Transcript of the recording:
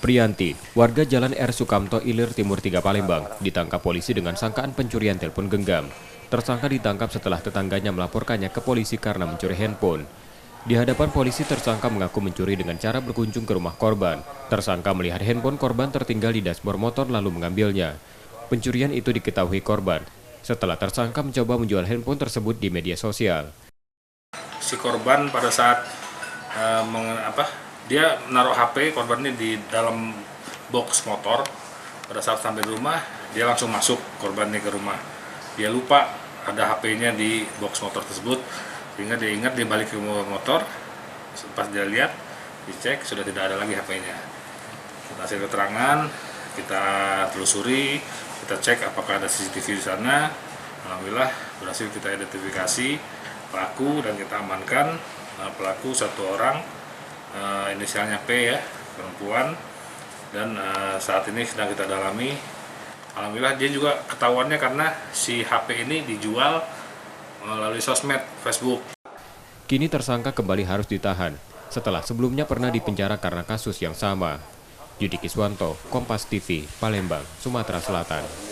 Priyanti, warga Jalan R. Sukamto Ilir Timur 3 Palembang, ditangkap polisi dengan sangkaan pencurian telepon genggam. Tersangka ditangkap setelah tetangganya melaporkannya ke polisi karena mencuri handphone. Di hadapan polisi, tersangka mengaku mencuri dengan cara berkunjung ke rumah korban. Tersangka melihat handphone korban tertinggal di dashboard motor lalu mengambilnya. Pencurian itu diketahui korban setelah tersangka mencoba menjual handphone tersebut di media sosial. Si korban pada saat dia menaruh HP korban ini di dalam box motor. Pada saat sampai rumah, dia langsung masuk korban ini ke rumah. Dia lupa ada HP-nya di box motor tersebut, sehingga dia ingat dia balik ke motor. Pas dia lihat, dicek sudah tidak ada lagi HP-nya. Hasil keterangan kita telusuri, kita cek apakah ada CCTV di sana. Alhamdulillah berhasil kita identifikasi pelaku dan kita amankan pelaku satu orang, inisialnya P ya, perempuan, dan saat ini sedang kita dalami. Alhamdulillah dia juga ketahuannya karena si HP ini dijual melalui sosmed Facebook. Kini tersangka kembali harus ditahan setelah sebelumnya pernah dipenjara karena kasus yang sama. Yudi Kiswanto, Kompas TV, Palembang, Sumatera Selatan.